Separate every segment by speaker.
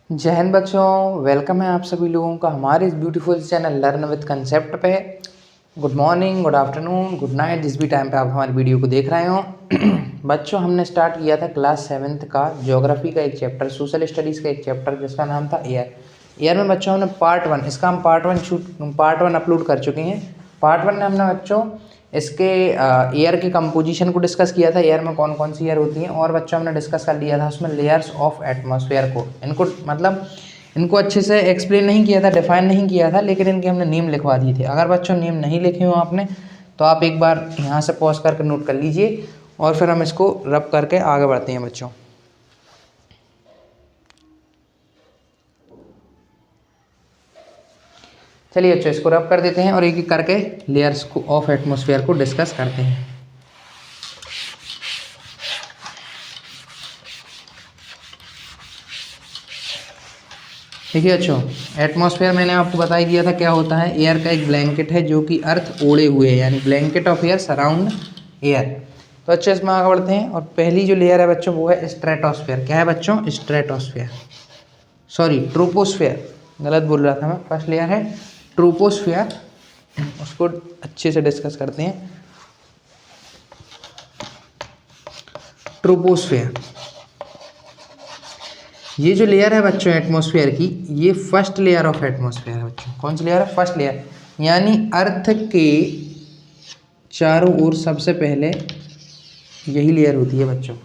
Speaker 1: जय हिंद बच्चों, वेलकम है आप सभी लोगों का हमारे इस beautiful channel learn with concept पे। Good morning, good afternoon, good night, जिस भी टाइम पे आप हमारी वीडियो को देख रहे हो। बच्चों, हमने स्टार्ट किया था क्लास 7th का ज्योग्राफी का एक चैप्टर, सोशल स्टडीज़ का एक चैप्टर जिसका नाम था एयर। एयर में बच्चों हमने पार्ट 1, इसका हम पार्ट वन अपलोड कर चुके हैं। पार्ट 1 में हमने बच्चों इसके एयर की कंपोजिशन को डिस्कस किया था, एयर में कौन कौन सी एयर होती हैं, और बच्चों हमने डिस्कस कर लिया था उसमें लेयर्स ऑफ एटमॉस्फेयर को। इनको मतलब इनको अच्छे से एक्सप्लेन नहीं किया था, डिफाइन नहीं किया था, लेकिन इनके हमने नेम लिखवा दिए थे। अगर बच्चों नेम नहीं लिखे हो आपने तो आप एक बार यहाँ से पॉज करके नोट कर लीजिए और फिर हम इसको रब करके आगे बढ़ते हैं बच्चों। चलिए बच्चों, इसको रब कर देते हैं और एक एक करके लेयर्स को ऑफ एटमॉस्फेयर को डिस्कस करते हैं। देखिए बच्चों, एटमॉस्फेयर मैंने आपको बता ही दिया था क्या होता है। एयर का एक ब्लैंकेट है जो कि अर्थ ओढ़े हुए है, यानी blanket of air surround air. तो अच्छे इसमें आगे बढ़ते हैं और पहली जो लेयर है बच्चों वो है स्ट्रेटोस्फेयर। क्या है बच्चों? स्ट्रेटोस्फेयर, सॉरी ट्रोपोस्फेयर, गलत बोल रहा था मैं। फर्स्ट लेयर है ट्रोपोस्फेयर, उसको अच्छे से डिस्कस करते हैं। ट्रोपोस्फेयर, ये जो लेयर है बच्चों एटमॉस्फेयर की, ये फर्स्ट लेयर ऑफ एटमॉस्फेयर है बच्चों। कौन सी लेयर है? फर्स्ट लेयर, यानी अर्थ के चारों ओर सबसे पहले यही लेयर होती है बच्चों।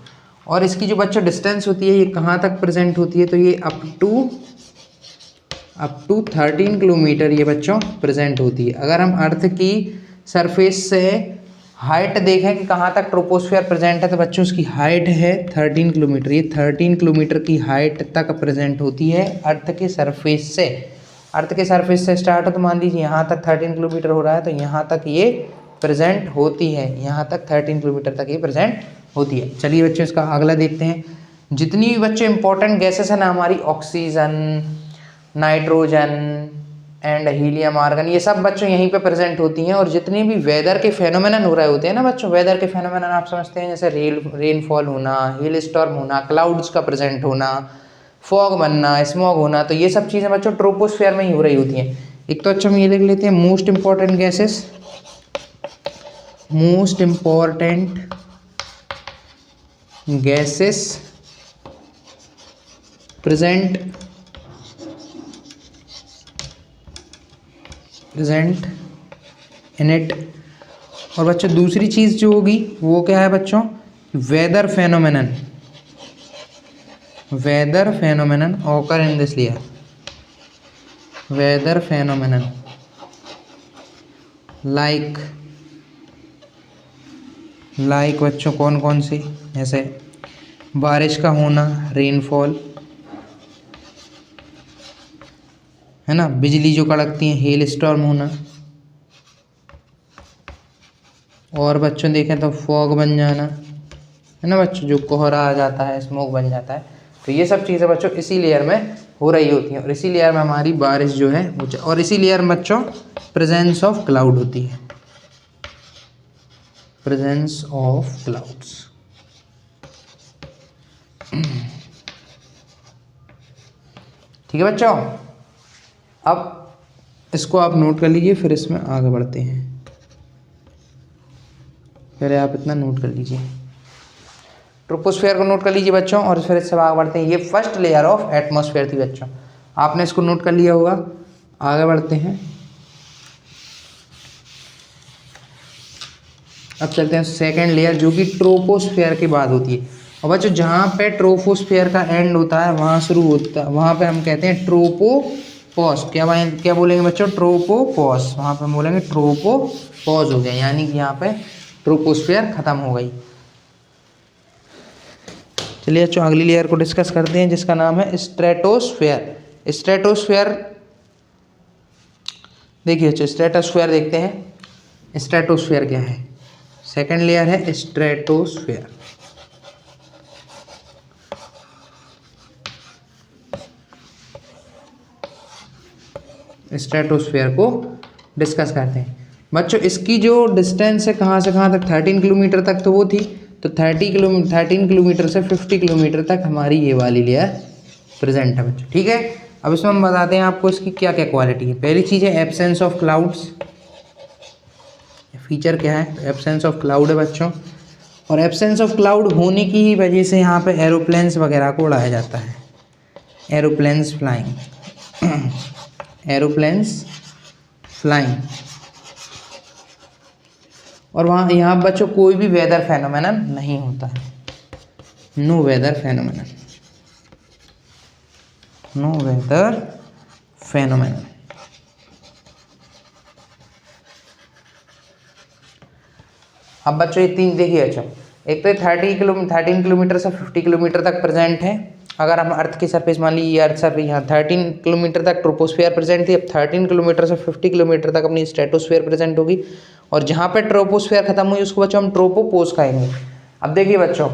Speaker 1: और इसकी जो बच्चों डिस्टेंस होती है, ये कहाँ तक प्रेजेंट होती है? तो ये अप टू 13 किलोमीटर ये बच्चों प्रेजेंट होती है। अगर हम अर्थ की सरफेस से हाइट देखें कि कहाँ तक ट्रोपोस्फेयर प्रेजेंट है, तो बच्चों उसकी हाइट है 13 किलोमीटर। ये 13 किलोमीटर की हाइट तक प्रेजेंट होती है अर्थ के सरफेस से। अर्थ के सरफेस से स्टार्ट हो तो मान लीजिए यहाँ तक 13 किलोमीटर हो रहा है, तो यहाँ तक ये प्रेजेंट होती है, यहाँ तक 13 किलोमीटर तक ये प्रेजेंट होती है। चलिए बच्चों, इसका अगला देखते हैं। जितनी भी बच्चों इंपॉर्टेंट गैसेस है ना हमारी, oxygen, nitrogen and helium, argon, ये सब बच्चों यहीं पे प्रेजेंट होती हैं। और जितने भी वेदर के फेनोमेनन हो रहे होते हैं ना बच्चों, वेदर के फेनोमेनन आप समझते हैं, जैसे रेनफॉल होना, हेल स्टॉर्म होना, क्लाउड्स का प्रेजेंट होना, फॉग बनना, स्मॉग होना, तो ये सब चीज़ें बच्चों ट्रोपोस्फेयर में ही हो रही होती हैं। एक तो अच्छा हम ये देख लेते हैं most important gases, most important gases present in it. और बच्चों दूसरी चीज़ जो होगी वो क्या है बच्चों? Weather phenomenon, weather phenomenon occur in this layer. Weather phenomenon like बच्चों कौन कौन से? जैसे बारिश का होना, रेनफॉल है ना, बिजली जो कड़कती है, हेल स्टॉर्म होना, और बच्चों देखें तो फॉग बन जाना है ना बच्चों, जो कोहरा आ जाता है, स्मोक बन जाता है। तो ये सब चीज़ें बच्चों इसी लेयर में हो रही होती हैं और इसी लेयर में हमारी बारिश जो है वो, और इसी लेयर में बच्चों प्रेजेंस ऑफ क्लाउड होती है, प्रेजेंस ऑफ क्लाउड्स। ठीक है बच्चों, अब इसको आप नोट कर लीजिए, फिर इसमें आगे बढ़ते हैं। पहले आप इतना नोट कर लीजिए, ट्रोपोस्फेयर को नोट कर लीजिए बच्चों, और फिर इससे आगे बढ़ते हैं। ये फर्स्ट लेयर ऑफ एटमॉस्फेयर थी बच्चों, आपने इसको नोट कर लिया होगा। आगे बढ़ते हैं, अब चलते हैं सेकंड लेयर जो कि ट्रोपोस्फेयर के बाद होती है। और बच्चों जहाँ पे ट्रोपोस्फेयर का एंड होता है वहाँ शुरू होता है, वहाँ पे हम कहते हैं ट्रोपोपॉज। क्या बोलेंगे बच्चों? ट्रोपोपॉज। वहाँ पे हम बोलेंगे ट्रोपोपॉज हो गया, यानी कि यहाँ पे ट्रोपोस्फेयर खत्म हो गई। चलिए बच्चों अगली लेयर को डिस्कस करते हैं जिसका नाम है स्ट्रेटोस्फेयर। स्ट्रेटोस्फेयर, देखिए बच्चों स्ट्रेटोस्फेयर देखते हैं। स्ट्रेटोस्फेयर क्या है? सेकंड लेयर है स्ट्रेटोस्फेयर। स्ट्रेटोस्फेयर को डिस्कस करते हैं बच्चों। इसकी जो डिस्टेंस है कहाँ से कहाँ तक, 13 किलोमीटर तक तो वो थी, तो 13 किलोमीटर से 50 किलोमीटर तक हमारी ये वाली लेयर प्रेजेंट है बच्चों। ठीक है, अब इसमें हम बताते हैं आपको इसकी क्या क्या क्वालिटी है। पहली चीज़ है एब्सेंस ऑफ क्लाउड्स। फीचर क्या है? एब्सेंस ऑफ क्लाउड है बच्चों, और एब्सेंस ऑफ क्लाउड होने की ही वजह से यहाँ पे एरोप्लेन्स वगैरह को उड़ाया जाता है। Aeroplanes flying, aeroplanes flying. और वहाँ यहाँ बच्चों कोई भी वेदर फेनोमेनन नहीं होता है, know whether phenomenon, know whether phenomenon. अब बच्चों ये तीन देखिए बच्चों, एक तो 13 किलोमीटर से 50 किलोमीटर तक प्रेजेंट है। अगर हम अर्थ की सरफेस मान लीजिए, अर्थ सरफेस यहाँ 13 किलोमीटर तक ट्रोपोस्फियर प्रेजेंट थी, अब 13 किलोमीटर से 50 किलोमीटर तक अपनी स्ट्रेटोस्फियर प्रेजेंट होगी, और जहाँ पे ट्रोपोस्फियर खत्म हुई उसको बच्चों हम ट्रोपोपोज कहेंगे। अब देखिए बच्चों,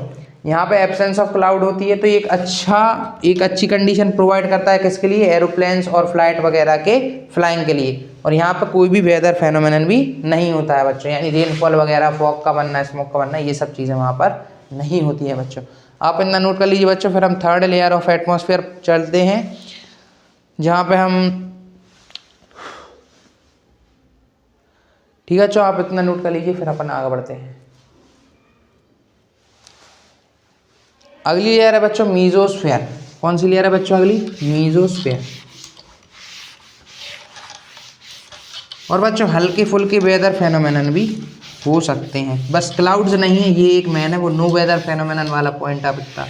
Speaker 1: यहाँ पे एब्सेंस ऑफ क्लाउड होती है तो एक अच्छी कंडीशन प्रोवाइड करता है किसके लिए? एरोप्लेन्स और फ्लाइट वगैरह के फ्लाइंग के लिए। और यहाँ पर कोई भी वेदर फेनोमेनन भी नहीं होता है बच्चों, यानी रेनफॉल वगैरह, फॉग का बनना, स्मोक का बनना, ये सब चीज़ें वहाँ पर नहीं होती है बच्चों। आप इतना नोट कर लीजिए बच्चों। फिर हम थर्ड लेयर ऑफ एटमॉस्फेयर चलते हैं, जहाँ पे हम, ठीक है बच्चों, आप इतना नोट कर लीजिए, फिर अपन आगे बढ़ते हैं। अगली लेयर है बच्चों मीजोस्फेयर। कौन सी लेयर है बच्चों? अगली मीजोस्फेयर। और बच्चों हल्के फुल्के वेदर फेनोमेनन भी हो सकते हैं, बस क्लाउड्स नहीं है, ये एक मैन है वो नो वेदर फेनोमेनन वाला पॉइंट आप इतना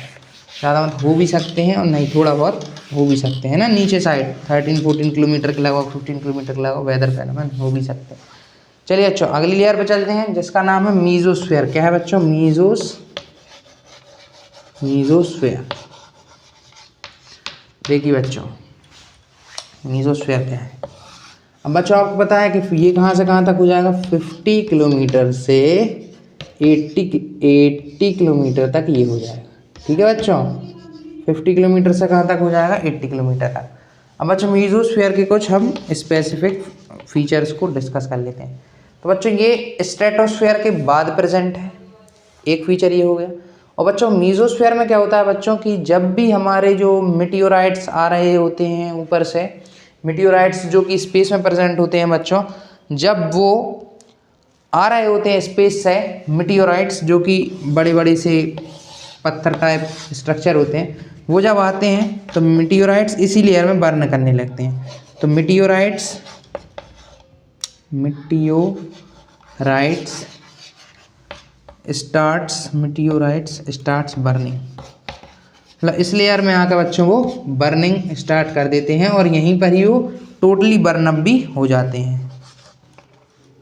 Speaker 1: ज़्यादा मत हो भी सकते हैं, और नहीं थोड़ा बहुत हो भी सकते हैं ना, नीचे साइड 13-14 किलोमीटर के लगभग, 15 किलोमीटर के लगभग वेदर फेनोमेनन हो भी सकते हैं। चलिए बच्चों अगली लेयर पे चलते हैं, जिसका नाम है मीजोस्फेयर। क्या है बच्चों? मीजोस्फेयर। देखिए बच्चों मीजोस्फेयर क्या है। अब बच्चों आपको पता है कि ये कहाँ से कहाँ तक हो जाएगा? 50 किलोमीटर से 80 किलोमीटर तक ये हो जाएगा। ठीक है बच्चों, 50 किलोमीटर से कहाँ तक हो जाएगा? 80 किलोमीटर तक। अब बच्चों मीजोस्फेयर के कुछ हम स्पेसिफिक फीचर्स को डिस्कस कर लेते हैं। तो बच्चों ये स्ट्रेटोस्फेयर के बाद प्रेजेंट है, एक फीचर ये हो गया। और बच्चों मीजोस्फेयर में क्या होता है बच्चों कि जब भी हमारे जो मिटियोराइट्स आ रहे होते हैं ऊपर से, मिटियोराइट्स जो कि स्पेस में प्रेजेंट होते हैं बच्चों, जब वो आ रहे होते हैं स्पेस से, मिटियोराइट्स जो कि बड़े बड़े से पत्थर टाइप स्ट्रक्चर होते हैं, वो जब आते हैं तो मिटियोराइट्स इसी लेयर में बर्न करने लगते हैं। तो मिटियोराइट्स स्टार्ट्स बर्निंग, मतलब इस लेयर में आकर बच्चों वो बर्निंग स्टार्ट कर देते हैं, और यहीं पर ही वो टोटली बर्न अप भी हो जाते हैं।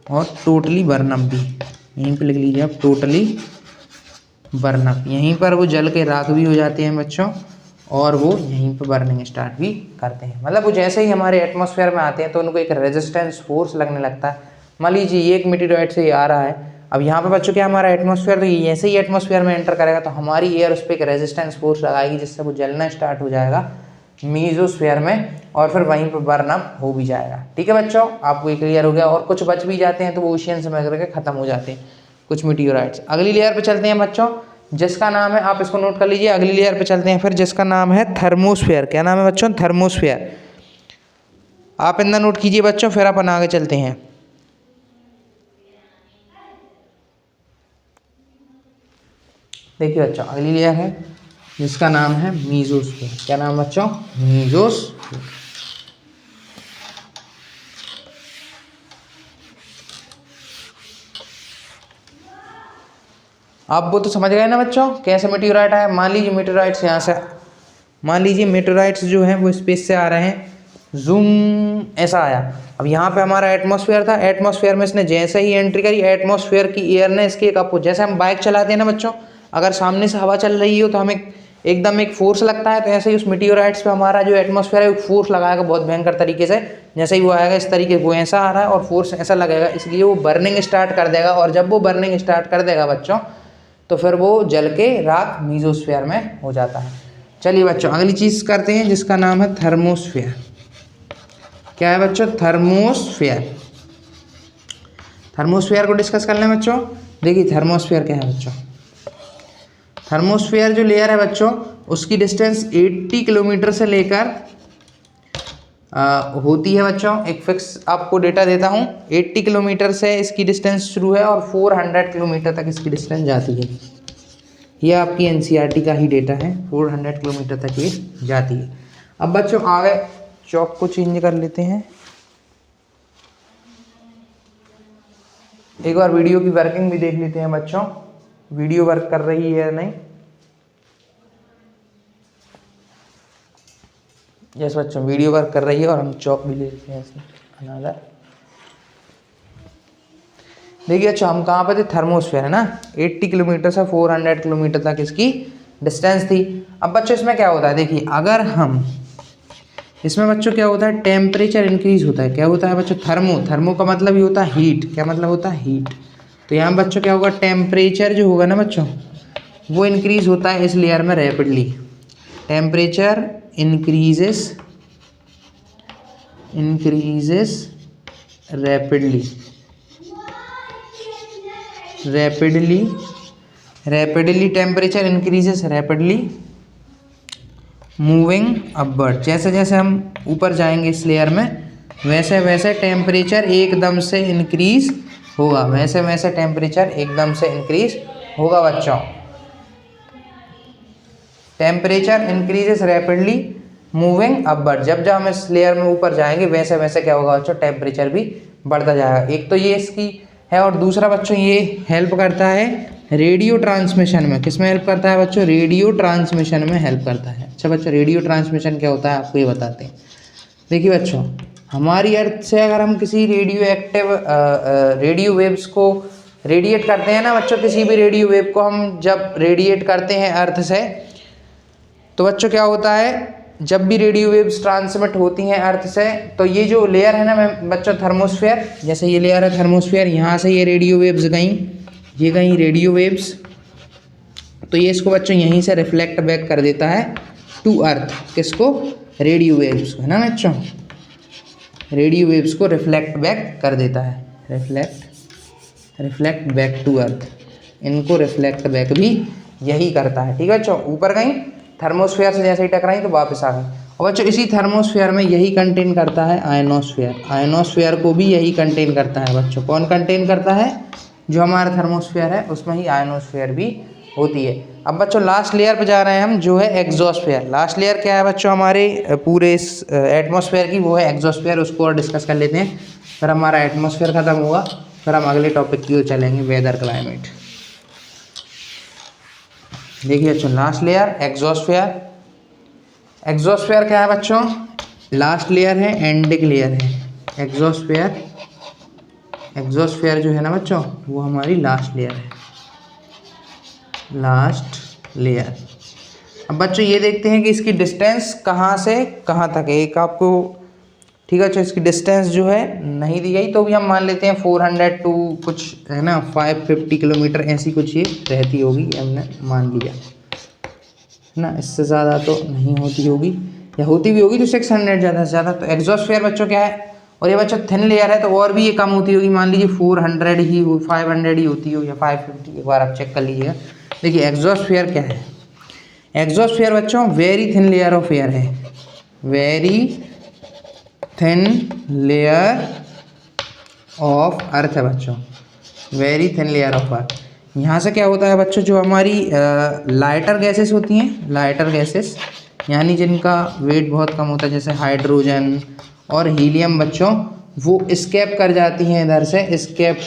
Speaker 1: और टोटली बर्न अप भी यहीं पे लिख लीजिए आप, टोटली बर्न अप, यहीं पर वो जल के राख भी हो जाते हैं बच्चों, और वो यहीं पर बर्निंग स्टार्ट भी करते हैं। मतलब वो जैसे ही हमारे एटमॉस्फेयर में आते हैं तो उनको एक रेजिस्टेंस फोर्स लगने लगता है। मान लीजिए ये एक मीटेरोइड से ये आ रहा है, अब यहाँ पे बच्चों क्या हमारा एटमॉस्फेयर, तो ये जैसे ही एटमॉस्फेयर में एंटर करेगा तो हमारी एयर उस पर एक रेजिस्टेंस फोर्स लगाएगी, जिससे वो जलना स्टार्ट हो जाएगा मीजोस्फेयर में, और फिर वहीं पर बर्न अप हो भी जाएगा। ठीक है बच्चों, आपको ये क्लियर हो गया। और कुछ बच भी जाते हैं तो वो ओशियंस में करके खत्म हो जाते हैं कुछ मीटेरोइड्स। अगली लेयर पे चलते हैं बच्चों, जिसका नाम है, आप इसको नोट कर लीजिए, अगली लेयर पे चलते हैं फिर, जिसका नाम है थर्मोस्फेयर। क्या नाम है बच्चों? थर्मोस्फेयर। आप इतना नोट कीजिए बच्चों, फिर अपन आगे चलते हैं। देखिए बच्चों अगली लेयर है जिसका नाम है मीजोस्फीयर। क्या नाम बच्चों? मीजोस्फीयर। आप वो तो समझ गए ना बच्चों कैसे मेटेओराइट आया। मान लीजिए मेटेओराइट्स यहाँ से, मान लीजिए मेटेओराइट्स जो हैं वो स्पेस से आ रहे हैं, जूम ऐसा आया। अब यहाँ पे हमारा एटमॉस्फेयर था, एटमॉस्फेयर में इसने जैसे ही एंट्री करी, एटमॉस्फेयर की एयर ने इसके एक अपोज, जैसे हम बाइक चलाते हैं ना बच्चों, अगर सामने से हवा चल रही हो तो हमें एकदम एक फोर्स लगता है, तो ऐसे ही उस मेटेओराइट्स पे हमारा जो एटमॉस्फेयर है वो फोर्स लगाएगा बहुत भयंकर तरीके से। जैसे ही वो आएगा इस तरीके, वो ऐसा आ रहा है और फोर्स ऐसा लगेगा, इसलिए वो बर्निंग स्टार्ट कर देगा। और जब वो बर्निंग स्टार्ट कर देगा बच्चों तो फिर वो जल के राख मीजोस्फीयर में हो जाता है। चलिए बच्चों अगली चीज़ करते हैं जिसका नाम है थर्मोस्फीयर। क्या है बच्चों? थर्मोस्फीयर। थर्मोस्फीयर को डिस्कस कर लें बच्चों। देखिए थर्मोस्फीयर क्या है बच्चों। थर्मोस्फीयर जो लेयर है बच्चों उसकी डिस्टेंस 80 किलोमीटर से लेकर होती है बच्चों। एक फिक्स आपको डेटा देता हूँ, 80 किलोमीटर से इसकी डिस्टेंस शुरू है और 400 किलोमीटर तक इसकी डिस्टेंस जाती है। यह आपकी एनसीईआरटी का ही डेटा है, 400 किलोमीटर तक ये जाती है। अब बच्चों आगे चौक को चेंज कर लेते हैं। एक बार वीडियो की वर्किंग भी देख लेते हैं बच्चों, वीडियो वर्क कर रही है या नहीं। यस बच्चों, वीडियो वर्क कर रही है। और हम चौक भी ले लेते हैं इसमें अनादर। देखिए अच्छा, हम कहाँ पे थे, थर्मोस्फेयर है ना, 80 किलोमीटर से 400 किलोमीटर तक इसकी डिस्टेंस थी। अब बच्चों इसमें क्या होता है, देखिए अगर हम इसमें बच्चों क्या होता है, टेम्परेचर इंक्रीज होता है। क्या होता है बच्चों, थर्मो का मतलब ही होता है हीट। क्या मतलब होता है, हीट। तो यहाँ बच्चों क्या होगा, टेम्परेचर जो होगा ना बच्चों वो इंक्रीज होता है इस लेयर में rapidly. Temperature increases rapidly temperature increases rapidly moving upward. जैसे जैसे हम ऊपर जाएंगे इस लेयर में वैसे वैसे टेम्परेचर एकदम से इंक्रीज होगा, वैसे वैसे टेम्परेचर एकदम से इंक्रीज होगा बच्चों। Temperature increases rapidly moving upward. जब जब हम इस लेयर में ऊपर जाएंगे वैसे वैसे क्या होगा बच्चों, टेम्परेचर भी बढ़ता जाएगा। एक तो ये इसकी है, और दूसरा बच्चों ये हेल्प करता है रेडियो ट्रांसमिशन में। किस में हेल्प करता है बच्चों, रेडियो ट्रांसमिशन में हेल्प करता है। अच्छा बच्चों, रेडियो ट्रांसमिशन क्या होता है आपको ये बताते हैं। देखिए बच्चों, हमारी अर्थ से अगर हम किसी रेडियो वेव्स को रेडिएट करते हैं ना बच्चों, किसी भी रेडियो वेव को हम जब रेडिएट करते हैं अर्थ से, तो बच्चों क्या होता है, जब भी रेडियो वेव्स ट्रांसमिट होती हैं अर्थ से, तो ये जो लेयर है ना बच्चों थर्मोस्फेयर, जैसे ये लेयर है थर्मोस्फेयर, यहाँ से ये रेडियो वेव्स गई, ये गई रेडियो वेव्स, तो ये इसको बच्चों यहीं से रिफ्लेक्ट बैक कर देता है टू अर्थ। किसको, रेडियो वेव्स को, है ना बच्चों, रेडियो वेव्स को रिफ्लेक्ट बैक कर देता है, रिफ्लेक्ट बैक टू अर्थ। इनको रिफ्लेक्ट बैक भी यही करता है। ठीक है बच्चों, ऊपर गई थर्मोस्फेयर से जैसे ही टकराई तो वापस आ गई। और बच्चों इसी थर्मोस्फेयर में यही कंटेन करता है आयनोस्फेयर। आयनोस्फेयर को भी यही कंटेन करता है बच्चों। कौन कंटेन करता है, जो हमारा थर्मोस्फेयर है उसमें ही आयनोस्फेयर भी होती है। अब बच्चों लास्ट लेयर पे जा रहे हैं हम, जो है एग्जोस्फेयर। लास्ट लेयर क्या है बच्चों हमारे पूरे इस एटमॉस्फेयर की, वो है एग्जोस्फेयर। उसको और डिस्कस कर लेते हैं, फिर हमारा एटमॉस्फेयर खत्म होगा, फिर हम अगले टॉपिक की ओर चलेंगे, वेदर क्लाइमेट। देखिए बच्चों, लास्ट लेयर एग्जोस्फेयर। एग्जोस्फेयर क्या है बच्चों, लास्ट लेयर है, एंडिंग लेयर है। एग्जोस्फेयर जो है ना बच्चों वो हमारी लास्ट लेयर है, लास्ट लेयर। अब बच्चों ये देखते हैं कि इसकी डिस्टेंस कहाँ से कहाँ तक है। एक आपको ठीक है, अच्छा इसकी डिस्टेंस जो है नहीं दी गई, तो भी हम मान लेते हैं 400 टू कुछ है ना 550 किलोमीटर ऐसी कुछ ये रहती होगी, हमने मान लिया ना। इससे ज़्यादा तो नहीं होती होगी, या होती भी होगी तो 600 ज़्यादा से ज़्यादा। तो एग्जॉस्फेयर बच्चों क्या है, और ये बच्चों थिन लेयर है तो और भी ये कम होती होगी, मान लीजिए 400 ही 500 ही होती हो या 550, एक बार आप चेक कर लीजिएगा। देखिए एग्जॉस्फेयर क्या है, एग्जॉस्फेयर बच्चों very thin layer of air है, very thin layer of earth है बच्चों, very thin layer of earth. यहाँ से क्या होता है बच्चों, जो हमारी लाइटर गैसेस होती हैं, लाइटर गैसेस यानी जिनका वेट बहुत कम होता है, जैसे हाइड्रोजन और हीलियम बच्चों, वो स्केप कर जाती हैं इधर से, स्केप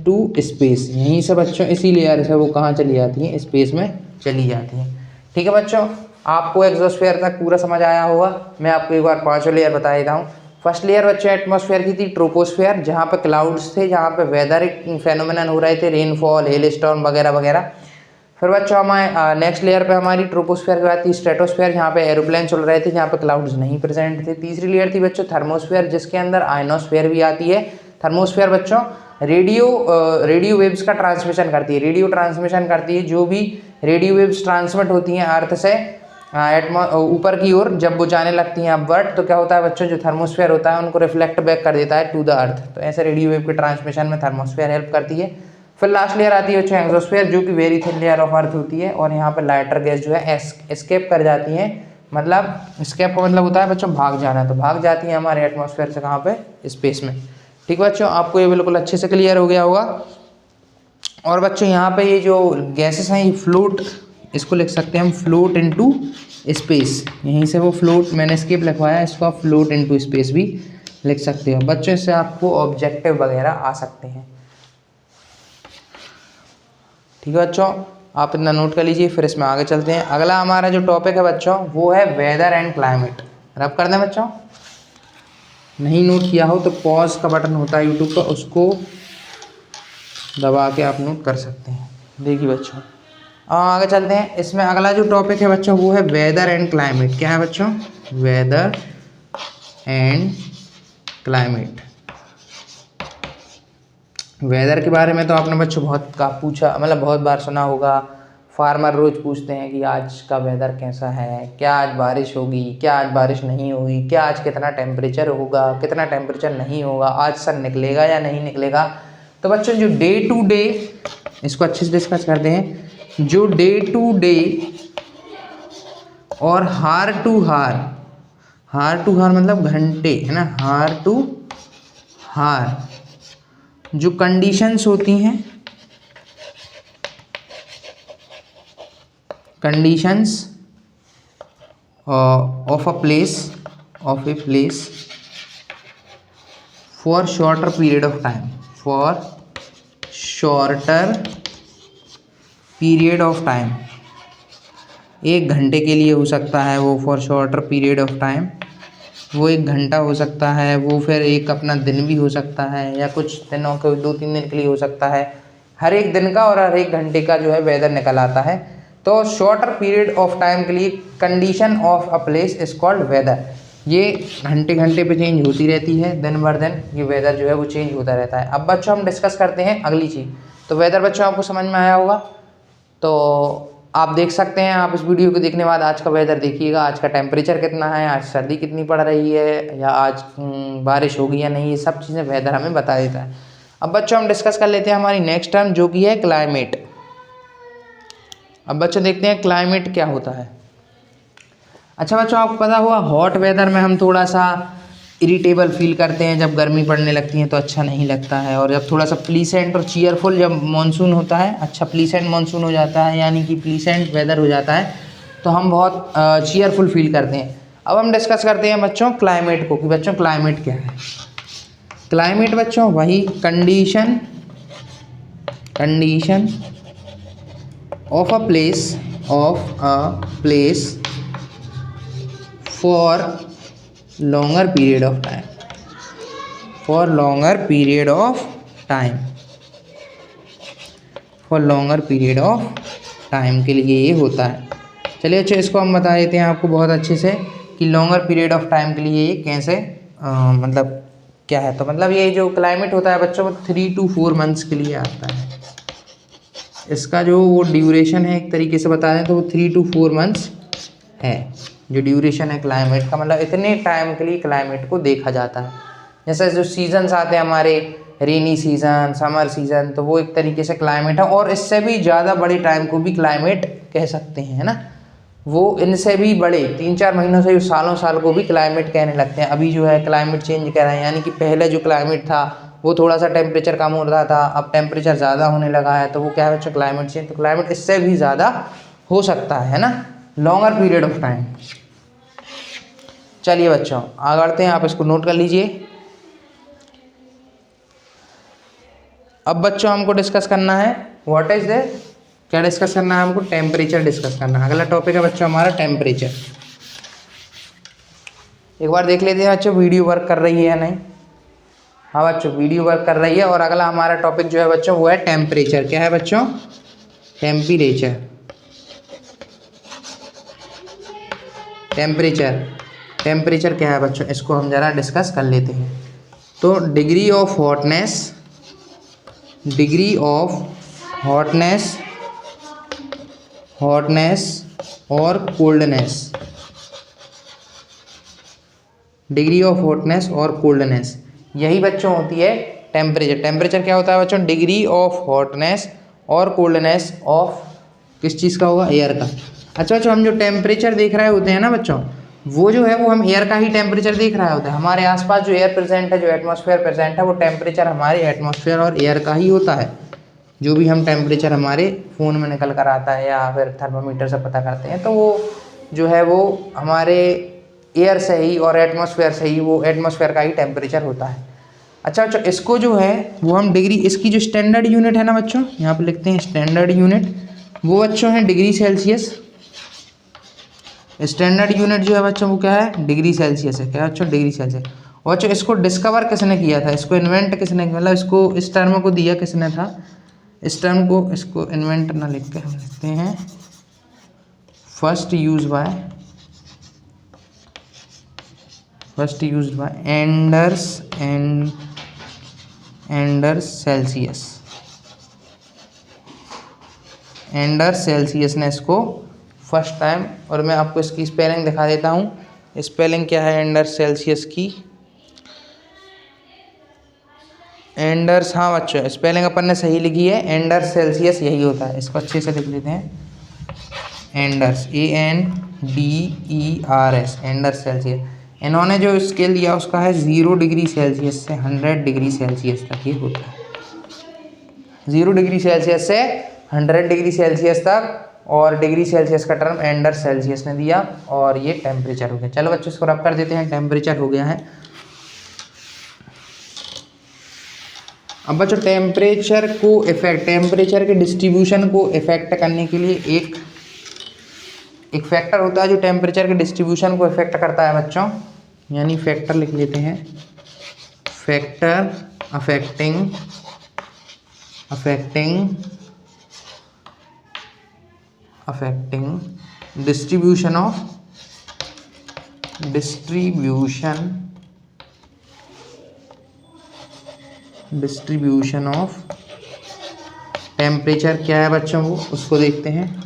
Speaker 1: टू स्पेस। यहीं से बच्चों इसी लेयर से वो कहाँ चली जाती हैं, स्पेस में चली जाती हैं। ठीक है बच्चों, आपको एग्जोस्फेयर तक पूरा समझ आया होगा। मैं आपको एक बार पांचों लेयर बता देता हूँ। फर्स्ट लेयर बच्चों एटमॉस्फेयर की थी, ट्रोपोस्फेयर, जहाँ पे क्लाउड्स थे, जहाँ पे वेदरिक फेनोमेनन हो रहे थे, रेनफॉल, हेल स्टॉर्म वगैरह वगैरह। फिर बच्चों हमारे नेक्स्ट लेयर पे हमारी ट्रोपोस्फेयर के बाद थी स्ट्रेटोस्फेयर, जहाँ पे एरोप्लेन चल रहे थे, जहाँ पे क्लाउड्स नहीं प्रेजेंट थे। तीसरी लेयर थी बच्चों थर्मोस्फेयर, जिसके अंदर आयनोस्फेयर भी आती है। थर्मोस्फेयर बच्चों रेडियो वेव्स का ट्रांसमिशन करती है, रेडियो ट्रांसमिशन करती है। जो भी रेडियो वेव्स ट्रांसमिट होती हैं अर्थ से ऊपर की ओर, जब वो जाने लगती हैं अपवर्ड, तो क्या होता है बच्चों, जो थर्मोस्फेयर होता है उनको रिफ्लेक्ट बैक कर देता है टू द अर्थ। तो ऐसे रेडियो वेव के ट्रांसमिशन में थर्मोस्फेयर हेल्प करती है। फिर लास्ट लेयर आती है बच्चों एग्जोस्फीयर, जो कि वेरी थिन लेयर ऑफ अर्थ होती है, और यहाँ पे लाइटर गैस जो है एस्केप कर जाती है। मतलब एस्केप का मतलब होता है बच्चों भाग जाना, तो भाग जाती है हमारे एटमॉस्फेयर से कहाँ पे, स्पेस में। ठीक है बच्चों, आपको ये बिल्कुल अच्छे से क्लियर हो गया होगा। और बच्चों यहाँ पे ये जो गैसेस हैं ये फ्लोट, इसको लिख सकते हैं हम फ्लोट इनटू स्पेस। यहीं से वो फ्लोट, मैंने स्केप लिखवाया, इसको आप फ्लोट इनटू स्पेस भी लिख सकते हो बच्चों। इससे आपको ऑब्जेक्टिव वगैरह आ सकते हैं। ठीक है बच्चों, आप इतना नोट कर लीजिए, फिर इसमें आगे चलते हैं। अगला हमारा जो टॉपिक है बच्चों वो है वेदर एंड क्लाइमेट। रब कर दें बच्चों, नहीं नोट किया हो तो पॉज का बटन होता है यूट्यूब पर, उसको दबा के आप नोट कर सकते हैं। देखिए बच्चों, आगे चलते हैं। इसमें अगला जो टॉपिक है बच्चों वो है वेदर एंड क्लाइमेट। क्या है बच्चों, वेदर एंड क्लाइमेट। वेदर के बारे में तो आपने बच्चों बहुत का पूछा, मतलब बहुत बार सुना होगा। फार्मर रोज़ पूछते हैं कि आज का वेदर कैसा है, क्या आज बारिश होगी, क्या आज बारिश नहीं होगी, क्या आज कितना टेम्परेचर होगा, कितना टेम्परेचर नहीं होगा, आज सन निकलेगा या नहीं निकलेगा। तो बच्चों जो डे टू डे, इसको अच्छे से डिस्कस करते हैं। जो डे टू डे और हार टू हार मतलब घंटे है ना, हार टू हार जो कंडीशंस होती हैं, conditions of a place for shorter period of time, for shorter period of time. एक घंटे के लिए हो सकता है वो, for shorter period of time, वो एक घंटा हो सकता है, वो फिर एक अपना दिन भी हो सकता है, या कुछ दिनों के 2-3 दिन के लिए हो सकता है। हर एक दिन का और हर एक घंटे का जो है वेदर निकल आता है। तो शॉर्टर पीरियड ऑफ टाइम के लिए condition of a place is called weather. ये घंटे घंटे पे चेंज होती रहती है, दिन भर दिन ये वेदर जो है वो चेंज होता रहता है। अब बच्चों हम डिस्कस करते हैं अगली चीज़। तो वेदर बच्चों आपको समझ में आया होगा, तो आप देख सकते हैं, आप इस वीडियो को देखने के बाद आज का वेदर देखिएगा, आज का टेम्परेचर कितना है, आज सर्दी कितनी पड़ रही है, या आज बारिश होगी या नहीं, ये सब चीज़ें वेदर हमें बता देता है। अब बच्चों हम डिस्कस कर लेते हैं हमारी नेक्स्ट टर्म जो कि है क्लाइमेट। अब बच्चों देखते हैं क्लाइमेट क्या होता है। अच्छा बच्चों, आपको पता हुआ हॉट वेदर में हम थोड़ा सा इरिटेबल फील करते हैं, जब गर्मी पड़ने लगती है तो अच्छा नहीं लगता है। और जब थोड़ा सा प्लीसेंट और चीयरफुल, जब मानसून होता है, अच्छा प्लीसेंट मानसून हो जाता है, यानी कि प्लीसेंट वेदर हो जाता है, तो हम बहुत चीयरफुल फील करते हैं। अब हम डिस्कस करते हैं बच्चों क्लाइमेट को, कि बच्चों क्लाइमेट क्या है। क्लाइमेट बच्चों वही condition of a place for longer period of time, for longer period of time, for longer period of time के लिए ये होता है। चलिए अच्छा, इसको हम बता देते हैं आपको बहुत अच्छे से कि लॉन्गर पीरियड ऑफ टाइम के लिए ये कैसे मतलब क्या है। तो मतलब ये जो क्लाइमेट होता है बच्चों, 3 to 4 मंथ्स के लिए आता है। इसका जो वो ड्यूरेशन है एक तरीके से बता दें तो वो 3 to 4 मंथ्स है, जो ड्यूरेशन है क्लाइमेट का। मतलब इतने टाइम के लिए क्लाइमेट को देखा जाता है। जैसे जो सीजन्स आते हैं हमारे, रेनी सीज़न, समर सीज़न, तो वो एक तरीके से क्लाइमेट है। और इससे भी ज़्यादा बड़े टाइम को भी क्लाइमेट कह सकते हैं, है ना। वो इनसे भी बड़े 3-4 महीनों से सालों साल को भी क्लाइमेट कहने लगते हैं। अभी जो है क्लाइमेट चेंज कह रहे हैं, यानी कि पहले जो क्लाइमेट था वो थोड़ा सा टेम्परेचर कम हो रहा था, अब टेम्परेचर ज़्यादा होने लगा है, तो वो क्या है बच्चों, क्लाइमेट चेंज। तो क्लाइमेट इससे भी ज़्यादा हो सकता है ना, लॉन्गर पीरियड ऑफ टाइम। चलिए बच्चों आगे बढ़ते हैं, आप इसको नोट कर लीजिए। अब बच्चों हमको डिस्कस करना है व्हाट इज द, क्या डिस्कस करना है हमको, टेम्परेचर डिस्कस करना है। अगला टॉपिक है बच्चों हमारा टेम्परेचर। एक बार देख लेते हैं बच्चों वीडियो वर्क कर रही है या नहीं। हाँ बच्चों वीडियो वर्क कर रही है। और अगला हमारा टॉपिक जो है बच्चों वो है टेम्परेचर। क्या है बच्चों, टेम्परेचर। टेम्परेचर क्या है बच्चों, इसको हम ज़रा डिस्कस कर लेते हैं। तो डिग्री ऑफ हॉटनेस और कोल्डनेस, डिग्री ऑफ हॉटनेस और कोल्डनेस, यही बच्चों होती है टेम्परेचर, टेम्परेचर क्या होता है बच्चों, डिग्री ऑफ हॉटनेस और कोल्डनेस ऑफ किस चीज़ का होगा, एयर का। अच्छा बच्चों, हम जो टेम्परेचर देख रहे होते हैं ना बच्चों, वो जो है वो हम एयर का ही टेम्परेचर देख रहे होते हैं। हमारे आसपास जो एयर प्रेजेंट है, जो एटमॉस्फेयर प्रेजेंट है, वो टेम्परेचर हमारे एटमॉस्फेयर और एयर का ही होता है। जो भी हम टेम्परेचर हमारे फ़ोन में निकल कर आता है या फिर थर्मामीटर से पता करते हैं, तो वो जो है वो हमारे एयर से ही और एटमॉस्फेयर से ही, वो एटमॉस्फेयर का ही टेम्परेचर होता है। अच्छा बच्चों, इसको जो है वो हम डिग्री, इसकी जो स्टैंडर्ड यूनिट है ना बच्चों, यहाँ पे लिखते हैं स्टैंडर्ड यूनिट, वो बच्चों है डिग्री सेल्सियस। स्टैंडर्ड यूनिट जो है बच्चों वो क्या है, डिग्री सेल्सियस है। क्या बच्चों, डिग्री सेल्सियस। और बच्चों इसको डिस्कवर किसने किया था, इसको इन्वेंट किसने, मतलब इसको इस टर्म को दिया किसने था, इस टर्म को, इसको इन्वेंट ना लिख के हम लिखते हैं first use by Anders Celsius. Anders Celsius ने इसको फर्स्ट टाइम, और मैं आपको इसकी स्पेलिंग दिखा देता हूँ। स्पेलिंग क्या है एंडर्स सेल्सियस की, एंडर्स, हाँ बच्चों स्पेलिंग अपन ने सही लिखी है, एंडर्स सेल्सियस यही होता है। इसको अच्छे से लिख लेते हैं, एंडर्स, ANDERS, एंडर्स सेल्सियस। इन्होंने जो स्केल दिया उसका है 0 डिग्री सेल्सियस से 100 डिग्री सेल्सियस तक ये होता है। 0 डिग्री सेल्सियस से 100 डिग्री सेल्सियस तक, और डिग्री सेल्सियस का टर्म एंडर्स सेल्सियस ने दिया, और ये टेम्परेचर हो गया। चलो बच्चों इसको रब कर देते हैं, टेम्परेचर हो गया है। अब बच्चों टेम्परेचर को इफेक्ट, टेम्परेचर के डिस्ट्रीब्यूशन को इफेक्ट करने के लिए एक फैक्टर होता है जो टेम्परेचर के डिस्ट्रीब्यूशन को इफेक्ट करता है बच्चों, यानी फैक्टर लिख लेते हैं, factor affecting distribution of temperature. क्या है बच्चों वो, उसको देखते हैं।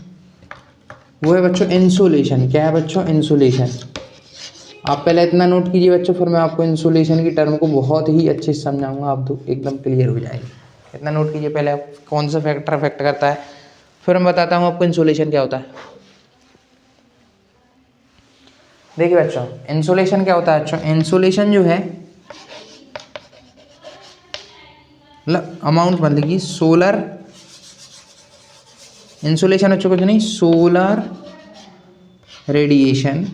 Speaker 1: वो है बच्चों इंसुलेशन। क्या है बच्चों, इंसुलेशन। आप पहले इतना नोट कीजिए बच्चों, फिर मैं आपको इंसुलेशन की टर्म को बहुत ही अच्छे से समझाऊंगा, आप तो एकदम क्लियर हो जाएगी। इतना नोट कीजिए पहले आप कौन सा फैक्टर अफेक्ट करता है, फिर मैं बताता हूँ आपको इंसुलेशन क्या होता है। देखिए बच्चों इंसुलेशन क्या होता है बच्चों, इंसुलेशन जो है मतलब अमाउंट बदलेगी, सोलर इंसुलेशन बच्चों कुछ नहीं, सोलर रेडिएशन